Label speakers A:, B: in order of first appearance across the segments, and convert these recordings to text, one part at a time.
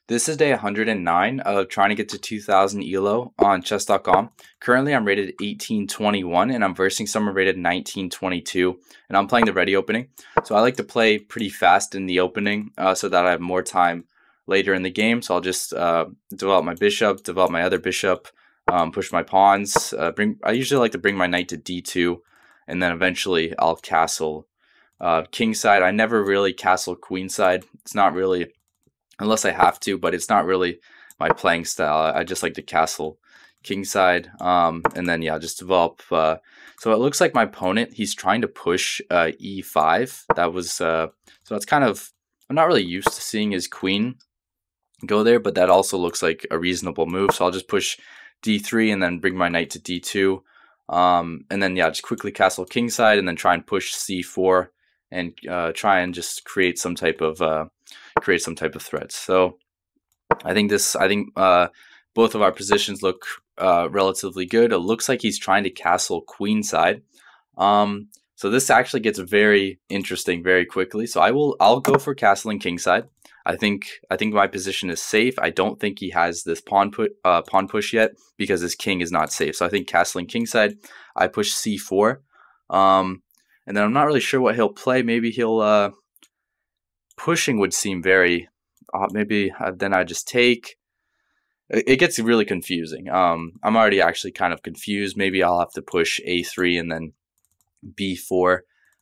A: This is day 109 of trying to get to 2000 ELO on chess.com. Currently, I'm rated 1821 and I'm versing someone rated 1922, and I'm playing the Réti opening. So I like to play pretty fast in the opening so that I have more time later in the game. So I'll just develop my bishop, develop my other bishop, push my pawns. I usually like to bring my knight to d2, and then eventually I'll castle king side. I never really castle queen side. It's not really, unless I have to, but it's not really my playing style. I just like to castle kingside, and then yeah, just develop. So it looks like my opponent, he's trying to push e5. That was so that's kind of, I'm not really used to seeing his queen go there, but that also looks like a reasonable move. So I'll just push d3 and then bring my knight to d2, and then yeah, just quickly castle kingside and then try and push c4 and try and just create some type of threat. So I think both of our positions look relatively good. It looks like he's trying to castle queenside. So this actually gets very interesting very quickly. So I'll go for castling kingside. I think my position is safe. I don't think he has this pawn push yet because his king is not safe. So I think castling kingside, I push c4. And then I'm not really sure what he'll play. Maybe he'll pushing would seem very maybe then I just take. It gets really confusing. I'm already actually kind of confused. Maybe I'll have to push a3 and then b4.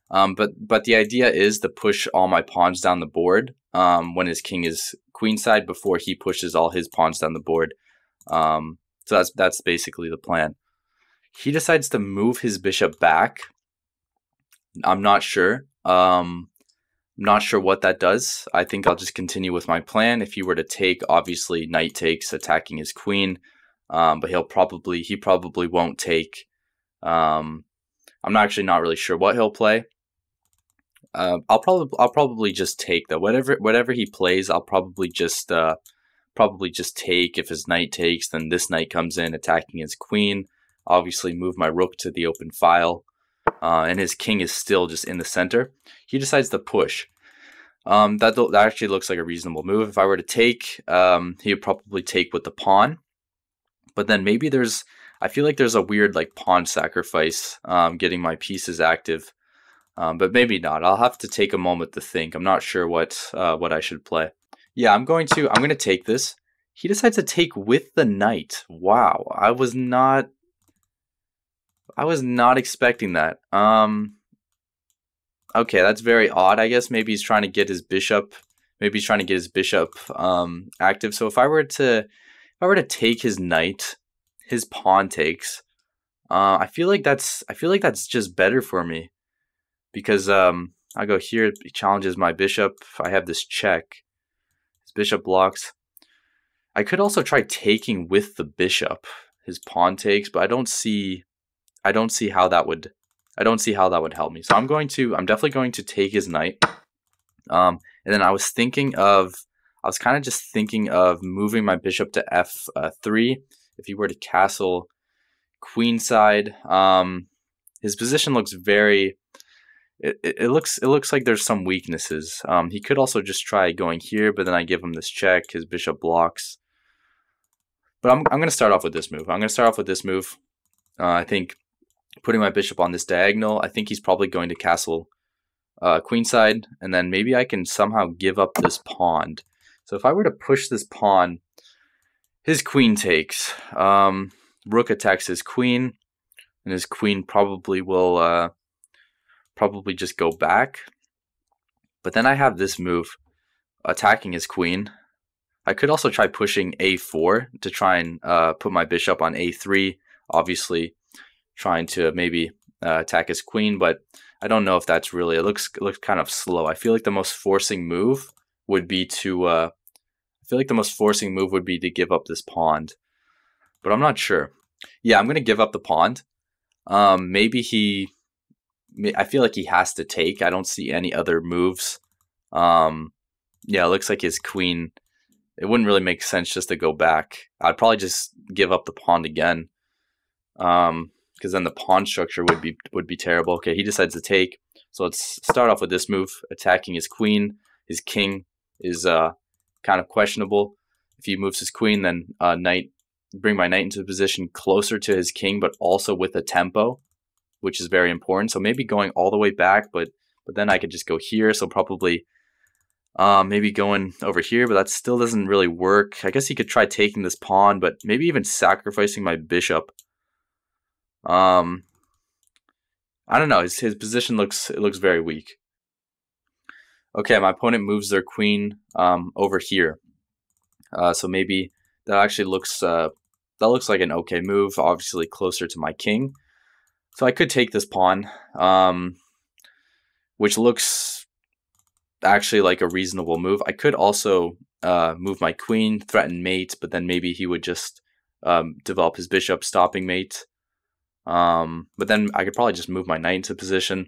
A: But the idea is to push all my pawns down the board when his king is queenside before he pushes all his pawns down the board. So that's basically the plan. He decides to move his bishop back. I'm not sure. I'm not sure what that does. I think I'll just continue with my plan. If he were to take, obviously knight takes, attacking his queen. But he probably won't take. I'm actually not really sure what he'll play. I'll probably just take though. Whatever he plays, I'll probably just take. If his knight takes, then this knight comes in attacking his queen. Obviously move my rook to the open file. And his king is still just in the center. He decides to push. That actually looks like a reasonable move. If I were to take, he would probably take with the pawn. But then maybe I feel like there's a weird like pawn sacrifice, getting my pieces active. But maybe not. I'll have to take a moment to think. I'm not sure what I should play. Yeah, I'm going to take this. He decides to take with the knight. Wow, I was not expecting that. Okay, that's very odd. I guess maybe he's trying to get his bishop. Maybe he's trying to get his bishop active. So if I were to take his knight, his pawn takes. I feel like that's just better for me because I go here. He challenges my bishop. I have this check. His bishop blocks. I could also try taking with the bishop. His pawn takes, but I don't see how that would help me. So I'm definitely going to take his knight. And then I was kind of just thinking of moving my bishop to f3. If he were to castle queenside, his position looks very. It looks like there's some weaknesses. He could also just try going here, but then I give him this check. His bishop blocks. But I'm going to start off with this move. I think putting my bishop on this diagonal, I think he's probably going to castle queenside, and then maybe I can somehow give up this pawn. So if I were to push this pawn, his queen takes. Rook attacks his queen, and his queen probably will just go back. But then I have this move, attacking his queen. I could also try pushing a4 to try and put my bishop on a3, obviously trying to maybe attack his queen, but I don't know if that's really, it looks kind of slow. I feel like the most forcing move would be to give up this pawn, but I'm not sure. Yeah, I'm going to give up the pawn. I feel like he has to take. I don't see any other moves. Yeah, it looks like his queen, it wouldn't really make sense just to go back. I'd probably just give up the pawn again. Because then the pawn structure would be terrible. Okay, he decides to take. So let's start off with this move, attacking his queen. His king is kind of questionable. If he moves his queen, then bring my knight into the position closer to his king, but also with a tempo, which is very important. So maybe going all the way back, but then I could just go here. So probably maybe going over here, but that still doesn't really work. I guess he could try taking this pawn, but maybe even sacrificing my bishop. I don't know. His position looks very weak. Okay, my opponent moves their queen over here. So maybe that actually looks like an okay move. Obviously closer to my king. So I could take this pawn, which looks actually like a reasonable move. I could also move my queen, threaten mate, but then maybe he would just develop his bishop, stopping mate. But then I could probably just move my knight into position.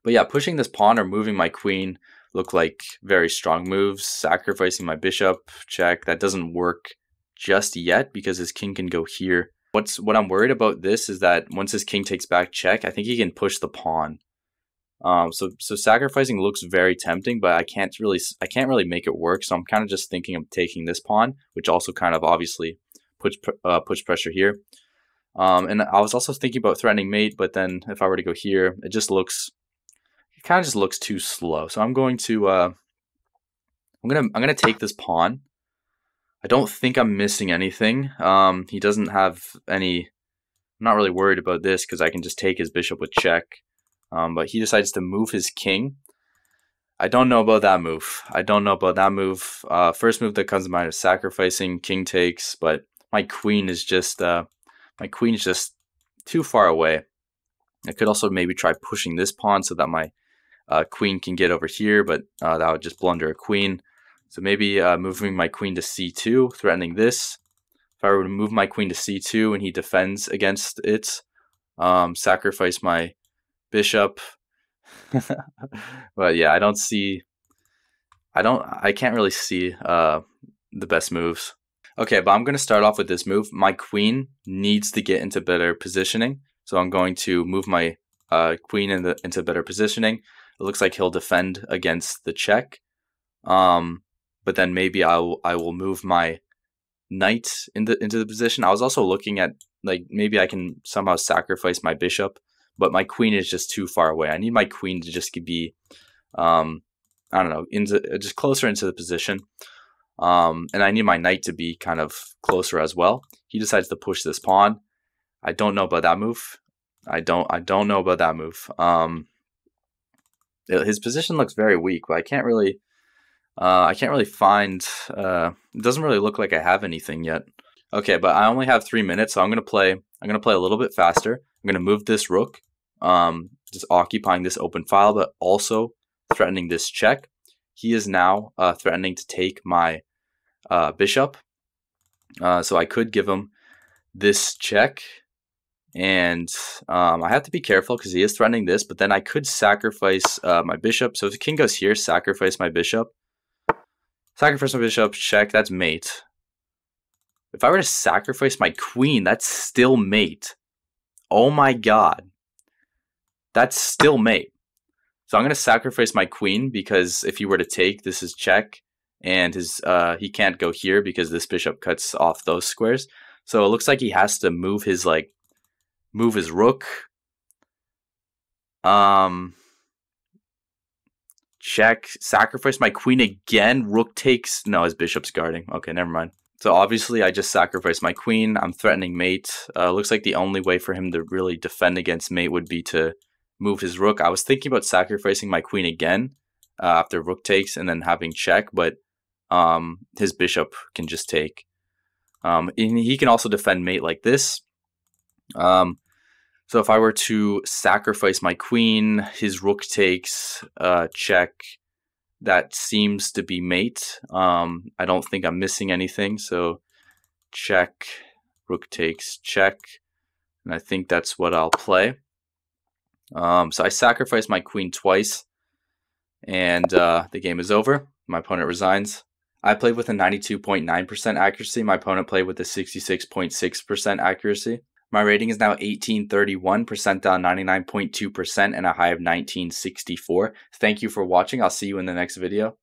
A: But yeah, pushing this pawn or moving my queen look like very strong moves. Sacrificing my bishop, check. That doesn't work just yet because his king can go here. What I'm worried about this is that once his king takes back check, I think he can push the pawn. So sacrificing looks very tempting, but I can't really make it work. So I'm kind of just thinking of taking this pawn, which also kind of obviously puts pressure here. And I was also thinking about threatening mate, but then if I were to go here, it kind of just looks too slow. So I'm going to I'm gonna take this pawn. I don't think I'm missing anything. He doesn't have any. I'm not really worried about this because I can just take his bishop with check. But he decides to move his king. I don't know about that move. First move that comes to mind is sacrificing. King takes, but my queen is just too far away. I could also maybe try pushing this pawn so that my queen can get over here, but that would just blunder a queen. So maybe moving my queen to c2, threatening this. If I were to move my queen to c2 and he defends against it, sacrifice my bishop. But yeah, I can't really see the best moves. Okay, but I'm going to start off with this move. My queen needs to get into better positioning. So I'm going to move my queen into better positioning. It looks like he'll defend against the check. But then maybe I will move my knight into the position. I was also looking at like maybe I can somehow sacrifice my bishop, but my queen is just too far away. I need my queen to just be I don't know, just closer into the position. And I need my knight to be kind of closer as well. He decides to push this pawn. I don't know about that move. I don't know about that move. His position looks very weak, but I can't really find. It doesn't really look like I have anything yet. Okay, but I only have 3 minutes, so I'm gonna play a little bit faster. I'm gonna move this rook, just occupying this open file, but also threatening this check. He is now threatening to take my bishop. So I could give him this check. And I have to be careful because he is threatening this, but then I could sacrifice my bishop. So if the king goes here, sacrifice my bishop. Sacrifice my bishop, check, that's mate. If I were to sacrifice my queen, that's still mate. Oh my god. That's still mate. So I'm going to sacrifice my queen because if he were to take, this is check. And he can't go here because this bishop cuts off those squares. So it looks like he has to move his rook. Check. Sacrifice my queen again. Rook takes. No, his bishop's guarding. Okay, never mind. So obviously I just sacrificed my queen. I'm threatening mate. Looks like the only way for him to really defend against mate would be to move his rook. I was thinking about sacrificing my queen again after rook takes and then having check, but his bishop can just take. And he can also defend mate like this. So if I were to sacrifice my queen, his rook takes, check. That seems to be mate. I don't think I'm missing anything. So check, rook takes, check. And I think that's what I'll play. So I sacrifice my queen twice. And the game is over. My opponent resigns. I played with a 92.9% accuracy. My opponent played with a 66.6% accuracy. My rating is now 1831, percentile 99.2%, and a high of 1964. Thank you for watching. I'll see you in the next video.